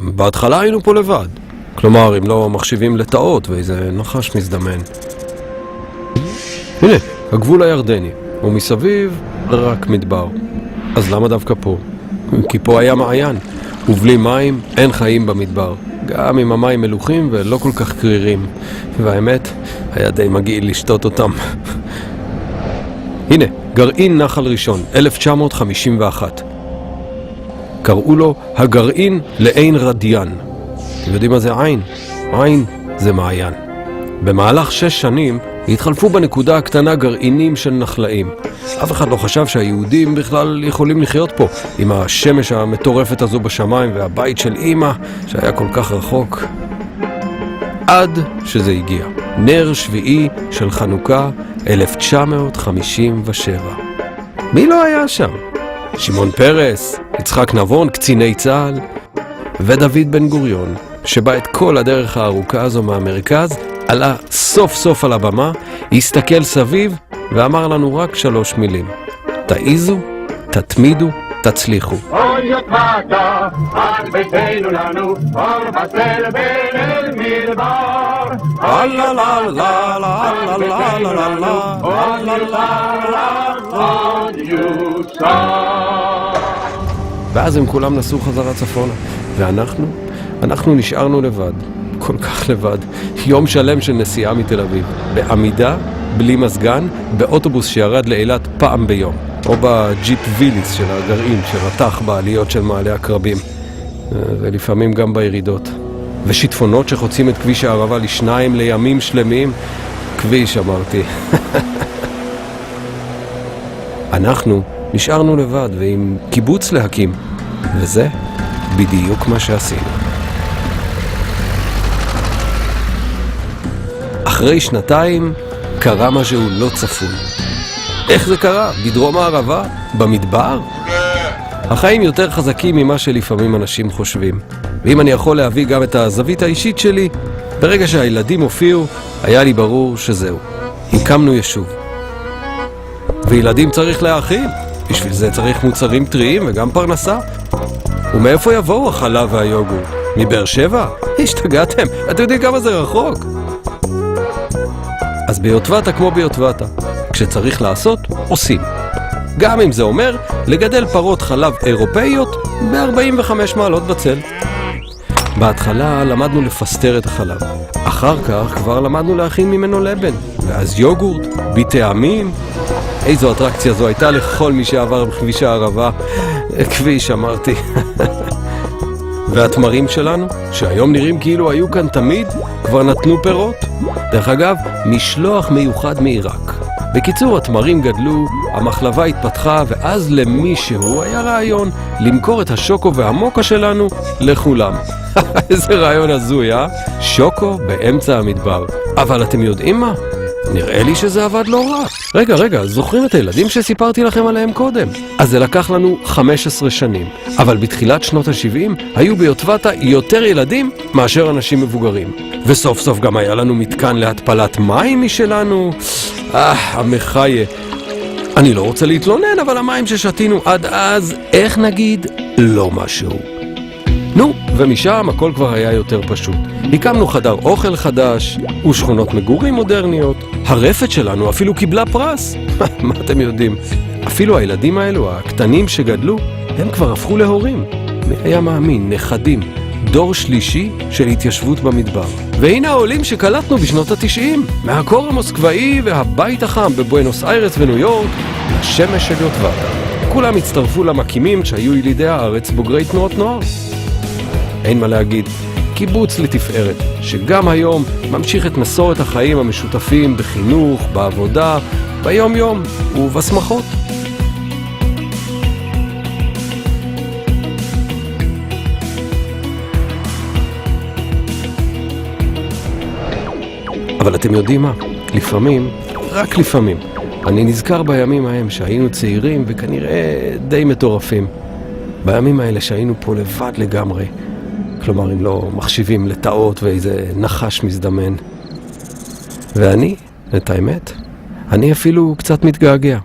בהתחלה היינו פה לבד. כלומר, אם לא מחשיבים לטעות ואיזה נחש מזדמן. הנה, הגבול הירדני, ומסביב רק מדבר. אז למה דווקא פה? כי פה היה מעיין, ובלי מים אין חיים במדבר. גם אם המים מלוכים ולא כל כך קרירים. והאמת, היה די מגעיל לשתות אותם. הנה, גרעין נחל ראשון, 1951. קראו לו הגרעין לעין רדיאן. אתם יודעים מה זה עין? עין זה מעיין. במהלך 6 שנים התחלפו בנקודה הקטנה גרעינים של נחלאים. אף אחד לא חשב שהיהודים בכלל יכולים לחיות פה, עם השמש המטורפת הזו בשמיים והבית של אמא שהיה כל כך רחוק. עד שזה הגיע. נר שביעי של חנוכה 1957. מי לא היה שם? שמעון פרס, יצחק נבון, קציני צה"ל, ודוד בן גוריון, שבא את כל הדרך הארוכה הזו מהמרכז, עלה סוף סוף על הבמה, הסתכל סביב ואמר לנו רק 3 מילים. תעיזו, תתמידו, תצליחו. אוי יוטבתה, עד ביתנו לנו, אור בצל בין אל מדבר. אוי יוטבתה, עד ביתנו לנו, אור עוד יוסר. ואז הם כולם נסעו חזרה צפונה, ואנחנו נשארנו לבד, כל כך לבד, יום שלם של נסיעה מתל אביב, בעמידה, בלי מזגן, באוטובוס שירד לאילת פעם ביום, או בג'יפ ויליס של הגרעין שרתח בעליות של מעלה הקרבים, ולפעמים גם בירידות, ושיטפונות שחוצים את כביש הערבה לשניים לימים שלמים, כביש אמרתי. אנחנו נשארנו לבד ועם קיבוץ להקים, וזה בדיוק מה שעשינו. אחרי 2 קרה משהו לא צפוי. איך זה קרה? בדרום הערבה? במדבר? החיים יותר חזקים ממה שלפעמים אנשים חושבים. ואם אני יכול להביא גם את הזווית האישית שלי, ברגע שהילדים הופיעו, היה לי ברור שזהו. הקמנו יישוב. וילדים צריך להאכיל. בשביל זה צריך מוצרים טריים וגם פרנסה. ומאיפה יבואו החלב והיוגורט? מבאר שבע? השתגעתם, אתם יודעים כמה זה רחוק. אז ביוטבתה כמו ביוטבתה, כשצריך לעשות, עושים. גם אם זה אומר לגדל פרות חלב אירופאיות ב-45 מעלות בצל. בהתחלה למדנו לפסטר את החלב. אחר כך כבר למדנו להכין ממנו לבן. ואז יוגורט, בטעמים. איזו אטרקציה זו הייתה לכל מי שעבר בכביש הערבה. כביש אמרתי. והתמרים שלנו, שהיום נראים כאילו היו כאן תמיד, כבר נתנו פירות. דרך אגב, משלוח מיוחד מעיראק. בקיצור, התמרים גדלו, המחלבה התפתחה, ואז למישהו היה רעיון למכור את השוקו והמוקה שלנו לכולם. איזה רעיון הזוי, שוקו באמצע המדבר. אבל אתם יודעים מה? נראה לי שזה עבד לא רע. רגע, זוכרים את הילדים שסיפרתי לכם עליהם קודם? אז זה לקח לנו 15 שנים. אבל בתחילת שנות ה-70 היו ביוטבתה יותר ילדים מאשר אנשים מבוגרים. וסוף סוף גם היה לנו מתקן להתפלת מים משלנו. המחיה. אני לא רוצה להתלונן, אבל המים ששתינו עד אז, איך נגיד, לא משהו. נו, ומשם הכל כבר היה יותר פשוט. הקמנו חדר אוכל חדש ושכונות מגורים מודרניות. הרפת שלנו אפילו קיבלה פרס. מה אתם יודעים? אפילו הילדים האלו, הקטנים שגדלו, הם כבר הפכו להורים. מי היה מאמין? נכדים. דור שלישי של התיישבות במדבר. והנה העולים שקלטנו בשנות ה-90. מהקור המוסקבאי והבית החם בבואנוס איירס וניו יורק, לשמש של יוטבתה. כולם הצטרפו למקימים שהיו ילידי הארץ בוגרי תנועות נוער. אין מה להגיד, קיבוץ לתפארת, שגם היום ממשיך את מסורת החיים המשותפים בחינוך, בעבודה, ביום יום ובשמחות. אבל אתם יודעים מה? לפעמים, רק לפעמים, אני נזכר בימים ההם שהיינו צעירים וכנראה די מטורפים. בימים האלה שהיינו פה לבד לגמרי. כלומר, אם לא מחשיבים לטעות ואיזה נחש מזדמן. ואני, את האמת, אני אפילו קצת מתגעגע.